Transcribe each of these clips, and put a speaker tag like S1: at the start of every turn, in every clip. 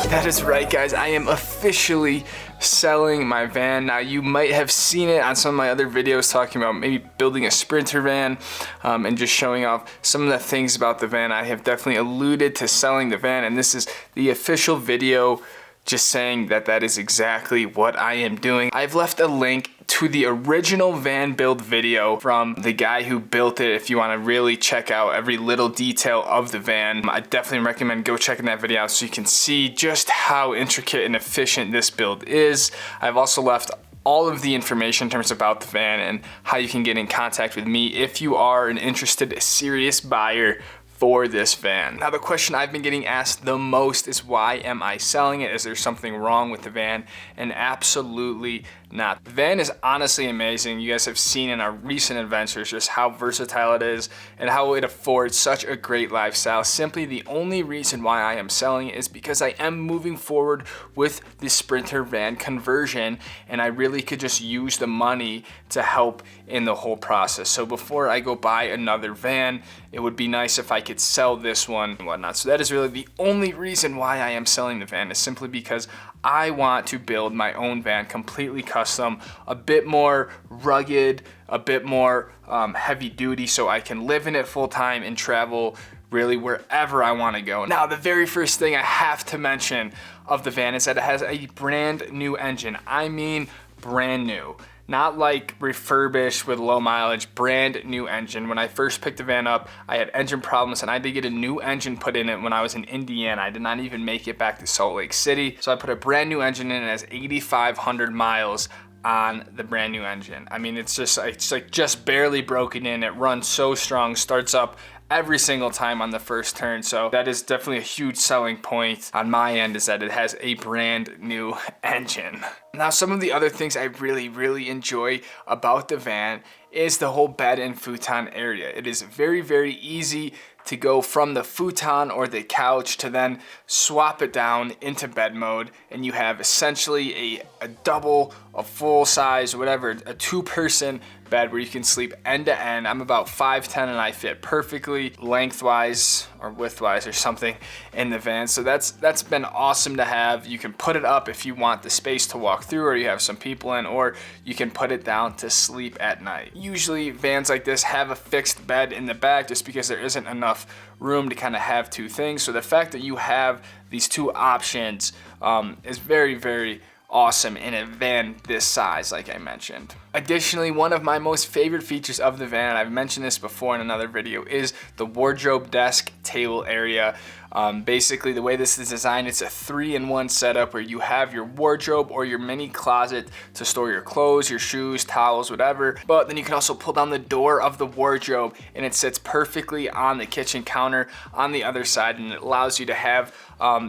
S1: That is right, guys. I am officially selling my van. Now, you might have seen it on some of my other videos talking about maybe building a Sprinter van and just showing off some of the things about the van. I have definitely alluded to selling the van, and this is the official video just saying that that is exactly what I am doing. I've left a link to the original van build video from the guy who built it if you want to really check out every little detail of the van. I definitely recommend go checking that video out so you can see just how intricate and efficient this build is. I've also left all of the information in terms about the van and how you can get in contact with me if you are an interested serious buyer for this van. Now, the question I've been getting asked the most is, why am I selling it? Is there something wrong with the van? And absolutely not. The van is honestly amazing. You guys have seen in our recent adventures just how versatile it is and how it affords such a great lifestyle. Simply the only reason why I am selling it is because I am moving forward with the Sprinter van conversion, and I really could just use the money to help in the whole process. So before I go buy another van, it would be nice if I could sell this one and whatnot. So that is really the only reason why I am selling the van, is simply because I want to build my own van completely custom, a bit more rugged, a bit more heavy duty, so I can live in it full time and travel really wherever I want to go. Now, the very first thing I have to mention of the van is that it has a brand new engine. I mean brand new. Not like refurbished with low mileage, brand new engine. When I first picked the van up, I had engine problems and I had to get a new engine put in it when I was in Indiana. I did not even make it back to Salt Lake City. So I put a brand new engine in. It has 8,500 miles on the brand new engine. I mean, it's like just barely broken in. It runs so strong, starts up every single time on the first turn. So that is definitely a huge selling point on my end, is that it has a brand new engine. Now, some of the other things I really enjoy about the van is the whole bed and futon area. It is very easy to go from the futon or the couch to then swap it down into bed mode, and you have essentially a double, a full size, whatever, a two-person bed where you can sleep end to end. I'm about 5'10" and I fit perfectly lengthwise or widthwise or something in the van. So that's been awesome to have. You can put it up if you want the space to walk through, or you have some people in, or you can put it down to sleep at night. Usually vans like this have a fixed bed in the back just because there isn't enough room to kind of have two things. So the fact that you have these two options is very awesome in a van this size, like I mentioned. Additionally, one of my most favorite features of the van, and I've mentioned this before in another video, is the wardrobe desk table area. Basically, the way this is designed, it's a 3-in-1 setup where you have your wardrobe or your mini closet to store your clothes, your shoes, towels, whatever. But then you can also pull down the door of the wardrobe and it sits perfectly on the kitchen counter on the other side, and it allows you to have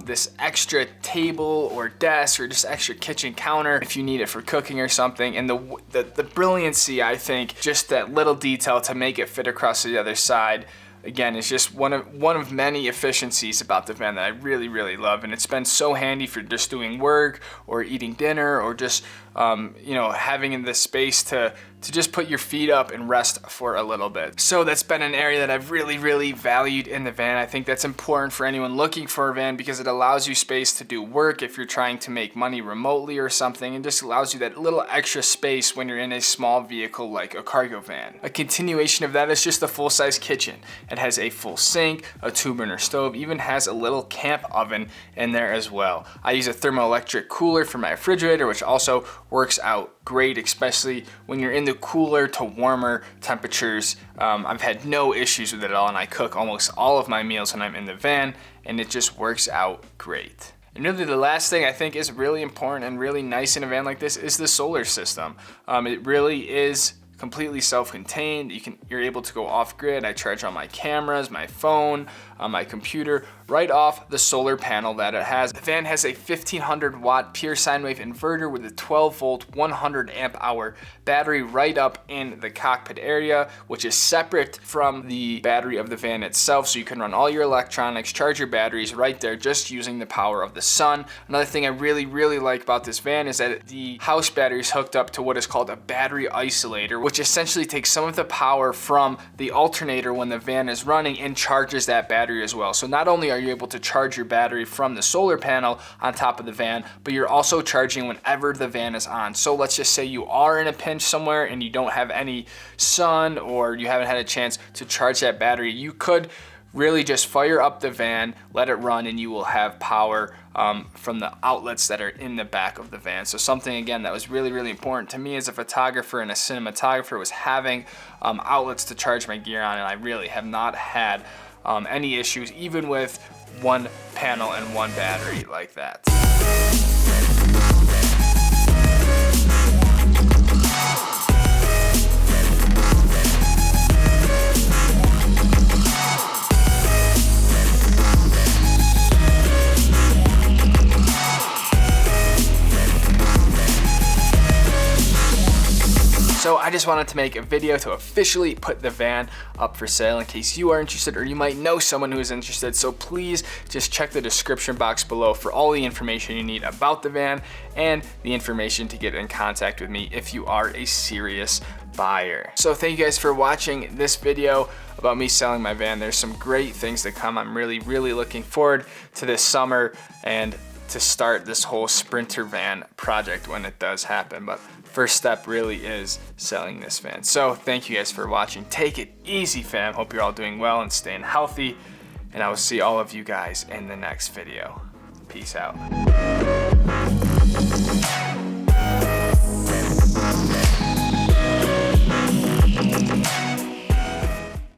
S1: this extra table or desk or just extra kitchen counter if you need it for cooking or something. And the brilliancy, I think, just that little detail to make it fit across to the other side, again, it's just one of many efficiencies about the van that I really love. And it's been so handy for just doing work or eating dinner, or just having in the space to just put your feet up and rest for a little bit. So that's been an area that I've really valued in the van. I think that's important for anyone looking for a van, because it allows you space to do work if you're trying to make money remotely or something, and just allows you that little extra space when you're in a small vehicle like a cargo van. A continuation of that is just the full-size kitchen. It has a full sink, a 2-burner stove, even has a little camp oven in there as well. I use a thermoelectric cooler for my refrigerator, which also works out great, especially when you're in the cooler to warmer temperatures. I've had no issues with it at all, and I cook almost all of my meals when I'm in the van, and it just works out great. And really the last thing I think is really important and really nice in a van like this is the solar system. It really is completely self-contained. You're able to go off-grid. I charge all my cameras, my phone, my computer, right off the solar panel that it has. The van has a 1500 watt pure sine wave inverter with a 12 volt, 100 amp hour battery right up in the cockpit area, which is separate from the battery of the van itself. So you can run all your electronics, charge your batteries right there, just using the power of the sun. Another thing I really like about this van is that the house battery is hooked up to what is called a battery isolator, which essentially takes some of the power from the alternator when the van is running and charges that battery as well. So not only are you able to charge your battery from the solar panel on top of the van, but you're also charging whenever the van is on. So let's just say you are in a pinch somewhere and you don't have any sun, or you haven't had a chance to charge that battery. You could really just fire up the van, let it run, and you will have power from the outlets that are in the back of the van. So something, again, that was really, really important to me as a photographer and a cinematographer was having outlets to charge my gear on, and I really have not had any issues, even with one panel and one battery like that. So I just wanted to make a video to officially put the van up for sale in case you are interested, or you might know someone who is interested. So please just check the description box below for all the information you need about the van and the information to get in contact with me if you are a serious buyer. So thank you guys for watching this video about me selling my van. There's some great things to come. I'm really, really looking forward to this summer and to start this whole Sprinter van project when it does happen. But first step really is selling this van. So thank you guys for watching. Take it easy, fam. Hope you're all doing well and staying healthy. And I will see all of you guys in the next video. Peace out.